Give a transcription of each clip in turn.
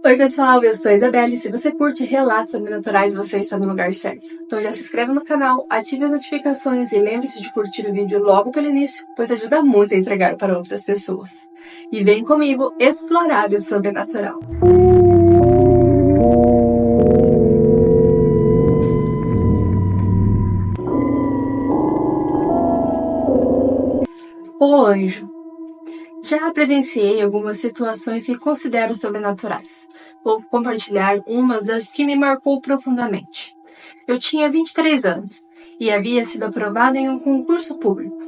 Oi pessoal, eu sou a Isabelle. Se você curte relatos sobrenaturais, você está no lugar certo. Então já se inscreve no canal, ative as notificações e lembre-se de curtir o vídeo logo pelo início, pois ajuda muito a entregar para outras pessoas. E vem comigo explorar o sobrenatural. O anjo. Já presenciei algumas situações que considero sobrenaturais. Vou compartilhar uma das que me marcou profundamente. Eu tinha 23 anos e havia sido aprovada em um concurso público,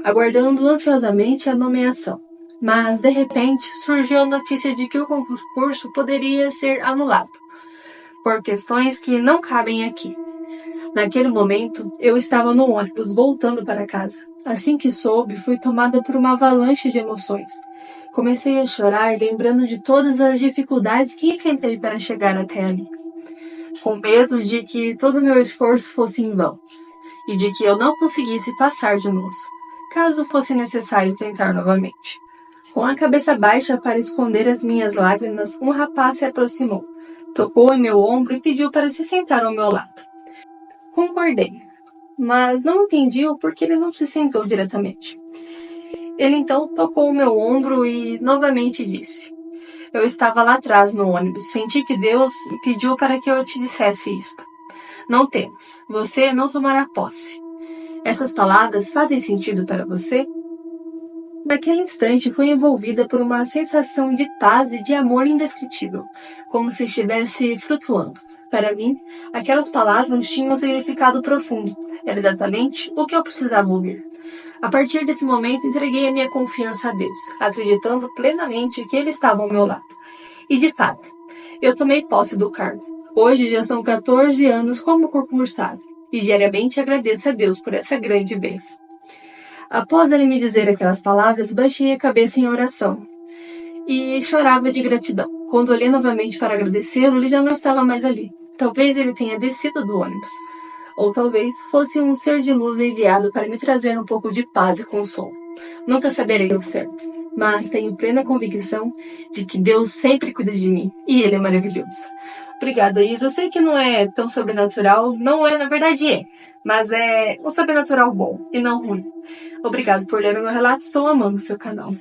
aguardando ansiosamente a nomeação. Mas, de repente, surgiu a notícia de que o concurso poderia ser anulado, por questões que não cabem aqui. Naquele momento, eu estava no ônibus voltando para casa. Assim que soube, fui tomada por uma avalanche de emoções. Comecei a chorar, lembrando de todas as dificuldades que enfrentei para chegar até ali, com medo de que todo o meu esforço fosse em vão, e de que eu não conseguisse passar de novo, caso fosse necessário tentar novamente. Com a cabeça baixa para esconder as minhas lágrimas, um rapaz se aproximou, tocou em meu ombro e pediu para se sentar ao meu lado. Concordei, mas não entendi o porquê ele não se sentou diretamente. Ele então tocou o meu ombro e novamente disse: eu estava lá atrás no ônibus, senti que Deus pediu para que eu te dissesse isto. Não temas, você não tomará posse. Essas palavras fazem sentido para você? Naquele instante fui envolvida por uma sensação de paz e de amor indescritível, como se estivesse flutuando. Para mim, aquelas palavras tinham um significado profundo. Era exatamente o que eu precisava ouvir. A partir desse momento, entreguei a minha confiança a Deus, acreditando plenamente que Ele estava ao meu lado. E, de fato, eu tomei posse do cargo. Hoje já são 14 anos como concursado, e diariamente agradeço a Deus por essa grande bênção. Após ele me dizer aquelas palavras, baixei a cabeça em oração e chorava de gratidão. Quando olhei novamente para agradecê-lo, ele já não estava mais ali. Talvez ele tenha descido do ônibus, ou talvez fosse um ser de luz enviado para me trazer um pouco de paz e consolo. Nunca saberei ao certo, mas tenho plena convicção de que Deus sempre cuida de mim e Ele é maravilhoso. Obrigada, Isa. Eu sei que não é tão sobrenatural, não é, na verdade é, mas é um sobrenatural bom e não ruim. Obrigado por ler o meu relato, estou amando o seu canal.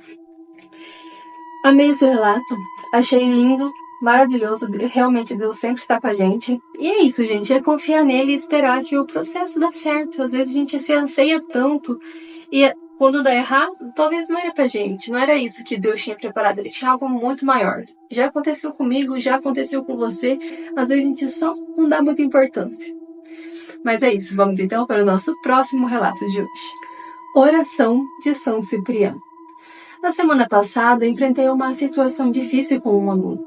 Amei o seu relato, achei lindo, maravilhoso, realmente Deus sempre está com a gente. E é isso, gente, é confiar nele e esperar que o processo dê certo. Às vezes a gente se anseia tanto e quando dá errado, talvez não era pra gente, não era isso que Deus tinha preparado, ele tinha algo muito maior. Já aconteceu comigo, já aconteceu com você, às vezes a gente só não dá muita importância. Mas é isso, vamos então para o nosso próximo relato de hoje. Oração de São Cipriano. Na semana passada, enfrentei uma situação difícil com um aluno,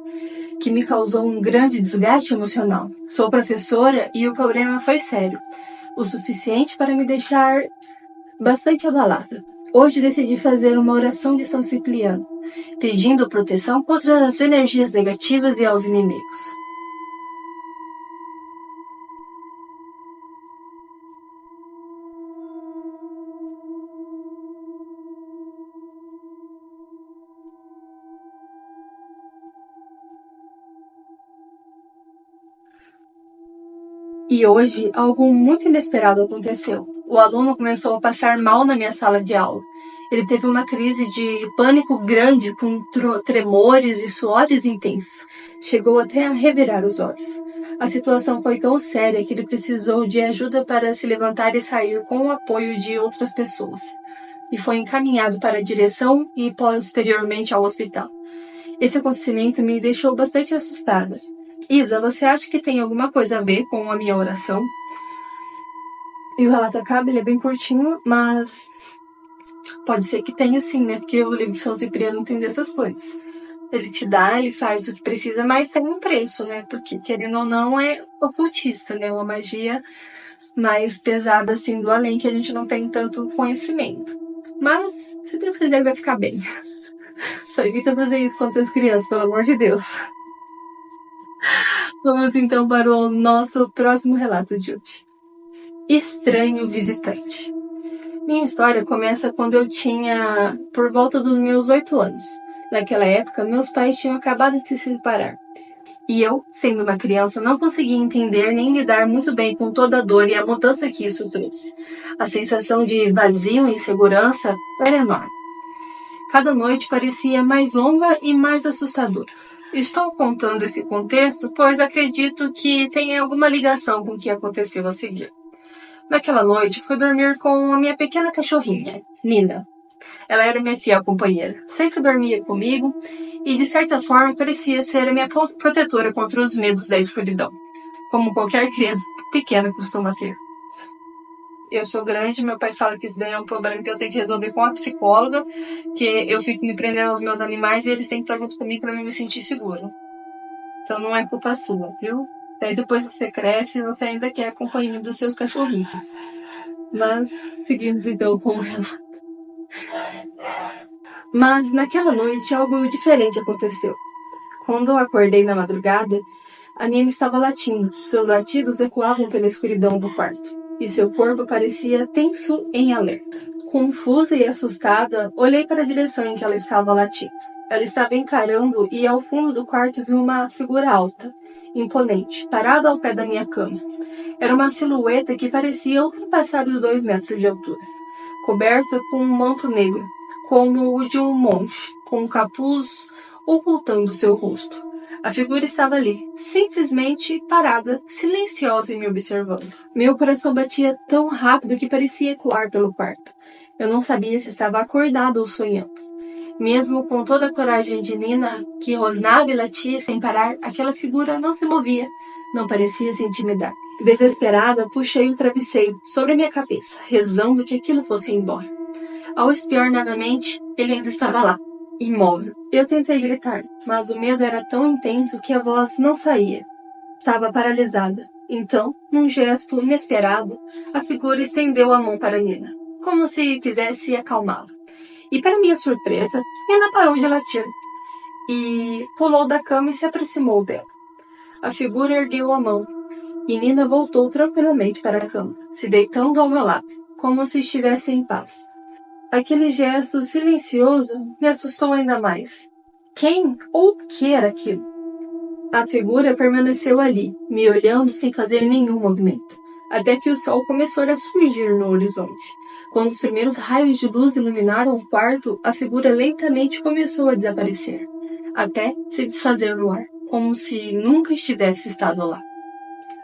que me causou um grande desgaste emocional. Sou professora e o problema foi sério, o suficiente para me deixar bastante abalada. Hoje decidi fazer uma oração de São Cipriano, pedindo proteção contra as energias negativas e aos inimigos. E hoje, algo muito inesperado aconteceu. O aluno começou a passar mal na minha sala de aula. Ele teve uma crise de pânico grande, com tremores e suores intensos. Chegou até a revirar os olhos. A situação foi tão séria que ele precisou de ajuda para se levantar e sair com o apoio de outras pessoas. E foi encaminhado para a direção e posteriormente ao hospital. Esse acontecimento me deixou bastante assustada. Isa, você acha que tem alguma coisa a ver com a minha oração? E o relato acaba, ele é bem curtinho, mas pode ser que tenha sim, né? Porque o livro de São Cipriano tem dessas coisas. Ele te dá, ele faz o que precisa, mas tem um preço, né? Porque, querendo ou não, é ocultista, né? Uma magia mais pesada, assim, do além, que a gente não tem tanto conhecimento. Mas, se Deus quiser, vai ficar bem. Só evita fazer isso com as crianças, pelo amor de Deus. Vamos então para o nosso próximo relato de hoje. Estranho visitante. Minha história começa quando eu tinha por volta dos meus 8 anos. Naquela época, meus pais tinham acabado de se separar. E eu, sendo uma criança, não conseguia entender nem lidar muito bem com toda a dor e a mudança que isso trouxe. A sensação de vazio e insegurança era enorme. Cada noite parecia mais longa e mais assustadora. Estou contando esse contexto, pois acredito que tenha alguma ligação com o que aconteceu a seguir. Naquela noite, fui dormir com a minha pequena cachorrinha, Nina. Ela era minha fiel companheira. Sempre dormia comigo e, de certa forma, parecia ser a minha protetora contra os medos da escuridão, como qualquer criança pequena costuma ter. Eu sou grande, meu pai fala que isso daí é um problema que eu tenho que resolver com a psicóloga, que eu fico me prendendo aos meus animais e eles têm que estar junto comigo para me sentir seguro. Então não é culpa sua, viu? Daí depois que você cresce, você ainda quer a companhia dos seus cachorrinhos. Mas seguimos então com o relato. Mas naquela noite algo diferente aconteceu. Quando eu acordei na madrugada, a Nina estava latindo. Seus latidos ecoavam pela escuridão do quarto, e seu corpo parecia tenso em alerta. Confusa e assustada, olhei para a direção em que ela estava latindo. Ela estava encarando e ao fundo do quarto vi uma figura alta, imponente, parada ao pé da minha cama. Era uma silhueta que parecia ultrapassar os 2 metros de altura, coberta com um manto negro, como o de um monge, com um capuz ocultando seu rosto. A figura estava ali, simplesmente parada, silenciosa e me observando. Meu coração batia tão rápido que parecia ecoar pelo quarto. Eu não sabia se estava acordado ou sonhando. Mesmo com toda a coragem de Nina, que rosnava e latia sem parar, aquela figura não se movia, não parecia se intimidar. Desesperada, puxei o travesseiro sobre a minha cabeça, rezando que aquilo fosse embora. Ao espiar novamente, ele ainda estava lá, imóvel. Eu tentei gritar, mas o medo era tão intenso que a voz não saía. Estava paralisada. Então, num gesto inesperado, a figura estendeu a mão para Nina, como se quisesse acalmá-la. E para minha surpresa, Nina parou de latir e pulou da cama e se aproximou dela. A figura ergueu a mão e Nina voltou tranquilamente para a cama, se deitando ao meu lado, como se estivesse em paz. Aquele gesto silencioso me assustou ainda mais. Quem ou o que era aquilo? A figura permaneceu ali, me olhando sem fazer nenhum movimento, até que o sol começou a surgir no horizonte. Quando os primeiros raios de luz iluminaram o quarto, a figura lentamente começou a desaparecer, até se desfazer no ar, como se nunca estivesse estado lá.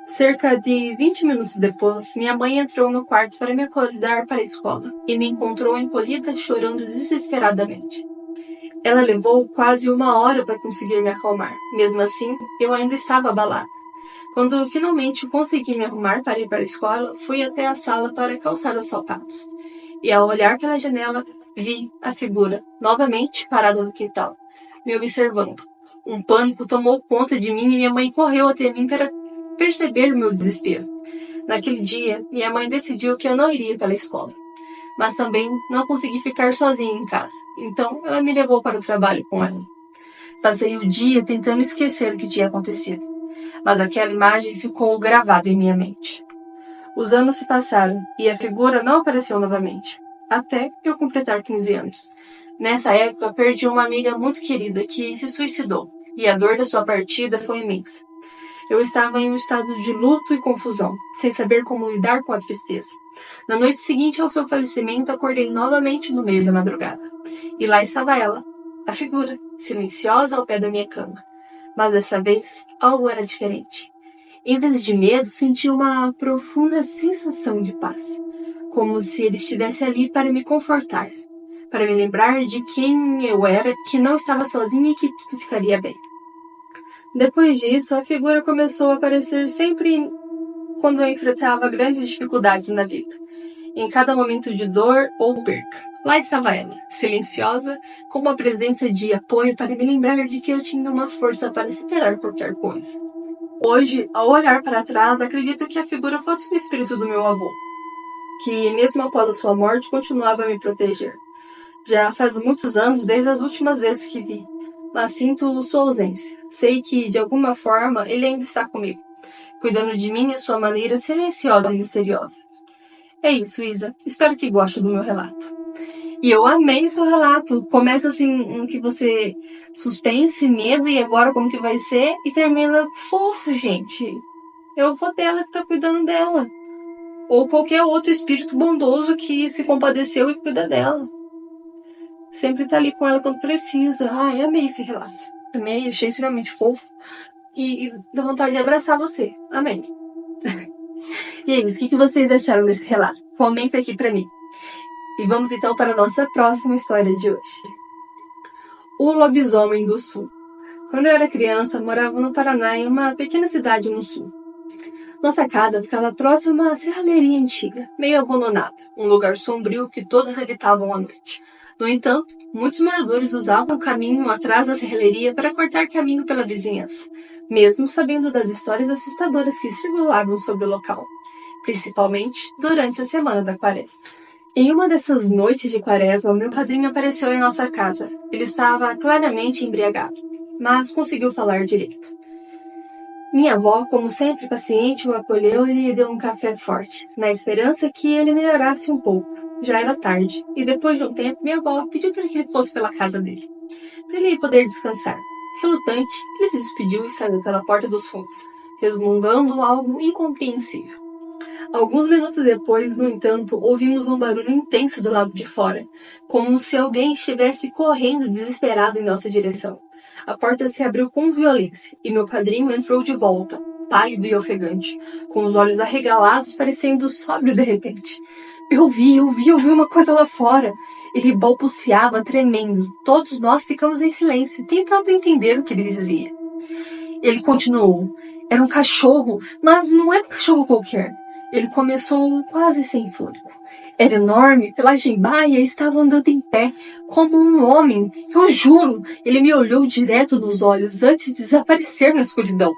Cerca de 20 minutos depois, minha mãe entrou no quarto para me acordar para a escola e me encontrou encolhida, chorando desesperadamente. Ela levou quase 1 hora para conseguir me acalmar. Mesmo assim, eu ainda estava abalada. Quando finalmente consegui me arrumar para ir para a escola, fui até a sala para calçar os sapatos. E ao olhar pela janela, vi a figura, novamente parada no quintal, me observando. Um pânico tomou conta de mim e minha mãe correu até mim para perceber o meu desespero. Naquele dia, minha mãe decidiu que eu não iria pela escola. Mas também não consegui ficar sozinha em casa. Então, ela me levou para o trabalho com ela. Passei o dia tentando esquecer o que tinha acontecido, mas aquela imagem ficou gravada em minha mente. Os anos se passaram e a figura não apareceu novamente, até eu completar 15 anos. Nessa época, perdi uma amiga muito querida que se suicidou, e a dor da sua partida foi imensa. Eu estava em um estado de luto e confusão, sem saber como lidar com a tristeza. Na noite seguinte ao seu falecimento, acordei novamente no meio da madrugada. E lá estava ela, a figura, silenciosa ao pé da minha cama. Mas dessa vez, algo era diferente. Em vez de medo, senti uma profunda sensação de paz. Como se ele estivesse ali para me confortar, para me lembrar de quem eu era, que não estava sozinha e que tudo ficaria bem. Depois disso, a figura começou a aparecer sempre quando eu enfrentava grandes dificuldades na vida, em cada momento de dor ou perca. Lá estava ela, silenciosa, com uma presença de apoio para me lembrar de que eu tinha uma força para superar qualquer coisa. Hoje, ao olhar para trás, acredito que a figura fosse o espírito do meu avô, que mesmo após a sua morte continuava a me proteger. Já faz muitos anos desde as últimas vezes que vi, mas sinto sua ausência. Sei que, de alguma forma, ele ainda está comigo, cuidando de mim à sua maneira silenciosa e misteriosa. É isso, Isa. Espero que goste do meu relato. E eu amei seu relato. Começa assim, que você suspense, medo, e agora como que vai ser? E termina fofo, gente. É o vô dela que tá cuidando dela. Ou qualquer outro espírito bondoso que se compadeceu e cuida dela. Sempre tá ali com ela quando precisa. Ai, amei esse relato. Amei, achei extremamente fofo. E dá vontade de abraçar você. Amei. E é isso, o que vocês acharam desse relato? Comenta aqui pra mim. E vamos então para a nossa próxima história de hoje. O Lobisomem do Sul. Quando eu era criança, morava no Paraná, em uma pequena cidade no sul. Nossa casa ficava próxima a uma serralheria antiga, meio abandonada, um lugar sombrio que todos evitavam à noite. No entanto, muitos moradores usavam o caminho atrás da serralheria para cortar caminho pela vizinhança, mesmo sabendo das histórias assustadoras que circulavam sobre o local, principalmente durante a semana da Quaresma. Em uma dessas noites de Quaresma, meu padrinho apareceu em nossa casa. Ele estava claramente embriagado, mas conseguiu falar direito. Minha avó, como sempre paciente, o acolheu e lhe deu um café forte, na esperança que ele melhorasse um pouco. Já era tarde, e depois de um tempo, minha avó pediu para que ele fosse pela casa dele, para ele poder descansar. Relutante, ele se despediu e saiu pela porta dos fundos, resmungando algo incompreensível. Alguns minutos depois, no entanto, ouvimos um barulho intenso do lado de fora, como se alguém estivesse correndo desesperado em nossa direção. A porta se abriu com violência e meu padrinho entrou de volta, pálido e ofegante, com os olhos arregalados, parecendo sóbrio de repente. Eu vi uma coisa lá fora. Ele balbuciava, tremendo. Todos nós ficamos em silêncio, tentando entender o que ele dizia. Ele continuou. Era um cachorro, mas não era um cachorro qualquer. Ele começou quase sem fôlego. Era enorme, pelagem baia e estava andando em pé, como um homem. Eu juro, ele me olhou direto nos olhos antes de desaparecer na escuridão.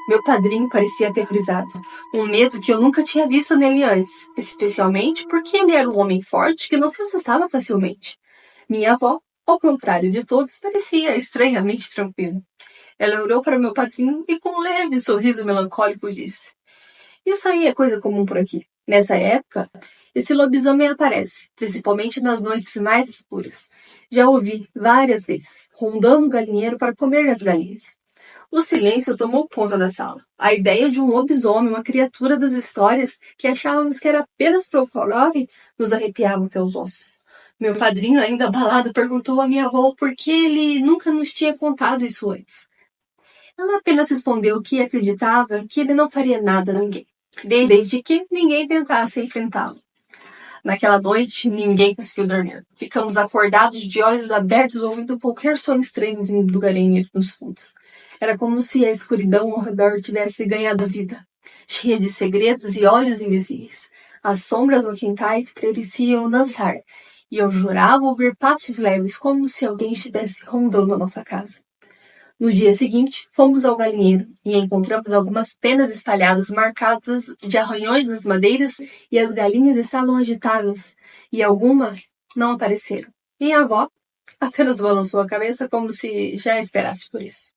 Meu padrinho parecia aterrorizado, um medo que eu nunca tinha visto nele antes, especialmente porque ele era um homem forte que não se assustava facilmente. Minha avó, ao contrário de todos, parecia estranhamente tranquila. Ela olhou para meu padrinho e com um leve sorriso melancólico disse: "Isso aí é coisa comum por aqui. Nessa época, esse lobisomem aparece, principalmente nas noites mais escuras. Já ouvi várias vezes, rondando o galinheiro para comer as galinhas." O silêncio tomou conta da sala. A ideia de um lobisomem, uma criatura das histórias que achávamos que era apenas folclore, nos arrepiava até os ossos. Meu padrinho, ainda abalado, perguntou à minha avó por que ele nunca nos tinha contado isso antes. Ela apenas respondeu que acreditava que ele não faria nada a ninguém, desde que ninguém tentasse enfrentá-lo. Naquela noite, ninguém conseguiu dormir. Ficamos acordados de olhos abertos, ouvindo qualquer som estranho vindo do galinheiro nos fundos. Era como se a escuridão ao redor tivesse ganhado vida, cheia de segredos e olhos invisíveis. As sombras no quintal pareciam dançar, e eu jurava ouvir passos leves, como se alguém estivesse rondando a nossa casa. No dia seguinte, fomos ao galinheiro e encontramos algumas penas espalhadas, marcadas de arranhões nas madeiras, e as galinhas estavam agitadas, e algumas não apareceram. Minha avó apenas balançou a cabeça como se já esperasse por isso.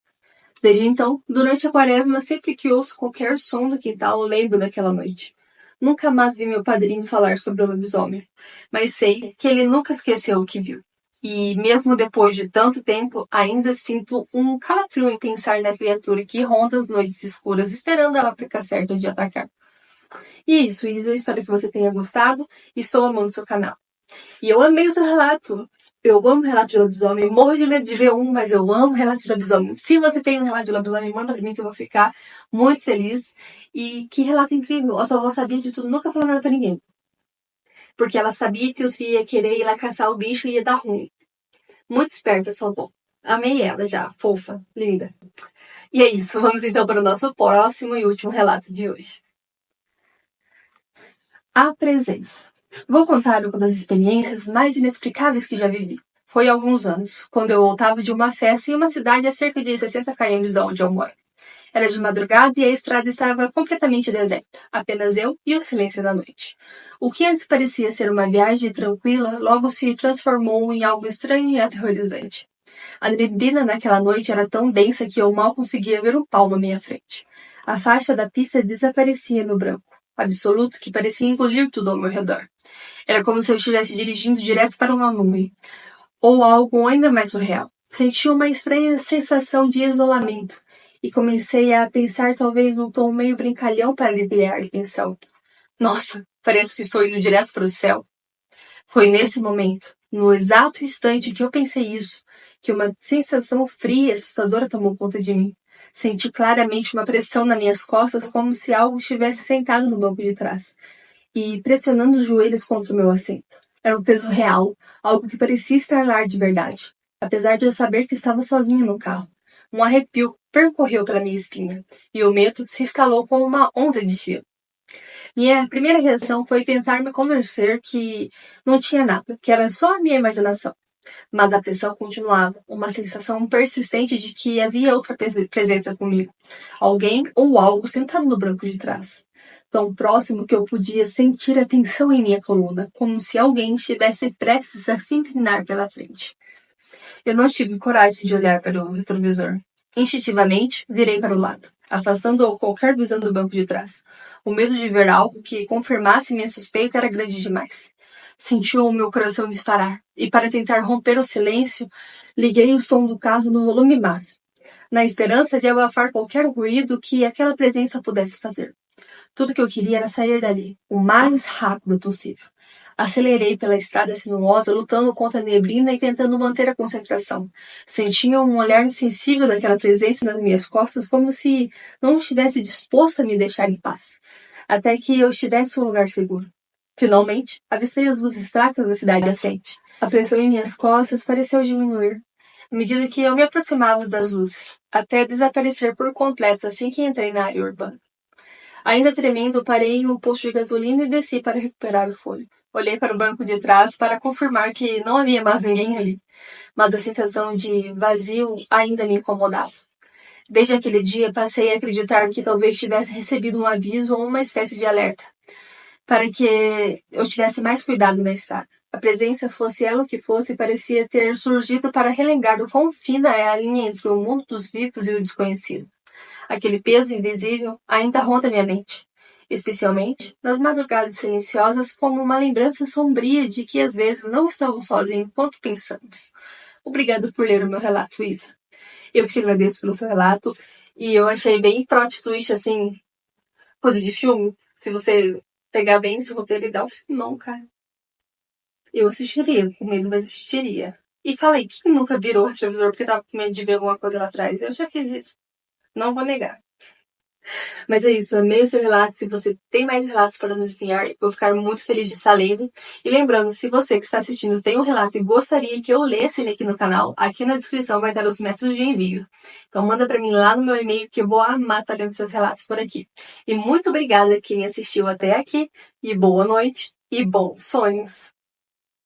Desde então, durante a Quaresma, sempre que ouço qualquer som do quintal, eu lembro daquela noite. Nunca mais vi meu padrinho falar sobre o lobisomem, mas sei que ele nunca esqueceu o que viu. E mesmo depois de tanto tempo, ainda sinto um calafrio em pensar na criatura que ronda as noites escuras, esperando a época certa de atacar. E é isso, Isa. Espero que você tenha gostado. Estou amando seu canal. E eu amei o seu relato. Eu amo relato de lobisomem. Eu morro de medo de ver um, mas eu amo relato de lobisomem. Se você tem um relato de lobisomem, manda pra mim que eu vou ficar muito feliz. E que relato incrível. Eu só vou saber de tudo, nunca falar nada pra ninguém. Porque ela sabia que eu ia querer ir lá caçar o bicho e ia dar ruim. Muito esperta, sua avó. Amei ela já, fofa, linda. E é isso, vamos então para o nosso próximo e último relato de hoje. A presença. Vou contar uma das experiências mais inexplicáveis que já vivi. Foi há alguns anos, quando eu voltava de uma festa em uma cidade a cerca de 60 km de onde eu moro. Era de madrugada e a estrada estava completamente deserta, apenas eu e o silêncio da noite. O que antes parecia ser uma viagem tranquila, logo se transformou em algo estranho e aterrorizante. A neblina naquela noite era tão densa que eu mal conseguia ver um palmo à minha frente. A faixa da pista desaparecia no branco absoluto que parecia engolir tudo ao meu redor. Era como se eu estivesse dirigindo direto para uma nuvem, ou algo ainda mais surreal. Senti uma estranha sensação de isolamento e comecei a pensar talvez num tom meio brincalhão para aliviar a tensão. Nossa, parece que estou indo direto para o céu. Foi nesse momento, no exato instante que eu pensei isso, que uma sensação fria e assustadora tomou conta de mim. Senti claramente uma pressão nas minhas costas, como se algo estivesse sentado no banco de trás e pressionando os joelhos contra o meu assento. Era um peso real, algo que parecia estar lá de verdade, apesar de eu saber que estava sozinha no carro. Um arrepio percorreu pela minha espinha, e o medo se instalou como uma onda de gelo. Minha primeira reação foi tentar me convencer que não tinha nada, que era só a minha imaginação. Mas a pressão continuava, uma sensação persistente de que havia outra presença comigo. Alguém ou algo sentado no banco de trás. Tão próximo que eu podia sentir a tensão em minha coluna, como se alguém estivesse prestes a se inclinar pela frente. Eu não tive coragem de olhar para o retrovisor. Instintivamente, virei para o lado, afastando qualquer visão do banco de trás. O medo de ver algo que confirmasse minha suspeita era grande demais. Senti o meu coração disparar, e para tentar romper o silêncio, liguei o som do carro no volume máximo, na esperança de abafar qualquer ruído que aquela presença pudesse fazer. Tudo que eu queria era sair dali, o mais rápido possível. Acelerei pela estrada sinuosa, lutando contra a neblina e tentando manter a concentração. Sentia um olhar insensível daquela presença nas minhas costas, como se não estivesse disposto a me deixar em paz, até que eu estivesse em um lugar seguro. Finalmente, avistei as luzes fracas da cidade à frente. A pressão em minhas costas pareceu diminuir, à medida que eu me aproximava das luzes, até desaparecer por completo assim que entrei na área urbana. Ainda tremendo, parei em um posto de gasolina e desci para recuperar o fôlego. Olhei para o banco de trás para confirmar que não havia mais ninguém ali, mas a sensação de vazio ainda me incomodava. Desde aquele dia, passei a acreditar que talvez tivesse recebido um aviso ou uma espécie de alerta, para que eu tivesse mais cuidado na estrada. A presença, fosse ela o que fosse, parecia ter surgido para relembrar o quão fina é a linha entre o mundo dos vivos e o desconhecido. Aquele peso invisível ainda ronda minha mente, especialmente nas madrugadas silenciosas, como uma lembrança sombria de que às vezes não estamos sozinhos enquanto pensamos. Obrigada por ler o meu relato, Isa. Eu te agradeço pelo seu relato e eu achei bem plot twist, assim, coisa de filme. Se você pegar bem esse roteiro e dar um filmão, cara. Eu assistiria, com medo, mas assistiria. E falei, quem nunca virou o retrovisor porque tava com medo de ver alguma coisa lá atrás? Eu já fiz isso. Não vou negar. Mas é isso, amei o seu relato. Se você tem mais relatos para nos enviar, eu vou ficar muito feliz de estar lendo. E lembrando, se você que está assistindo tem um relato e gostaria que eu lesse ele aqui no canal, aqui na descrição vai estar os métodos de envio. Então manda para mim lá no meu e-mail que eu vou amar estar lendo seus relatos por aqui. E muito obrigada a quem assistiu até aqui, e boa noite e bons sonhos!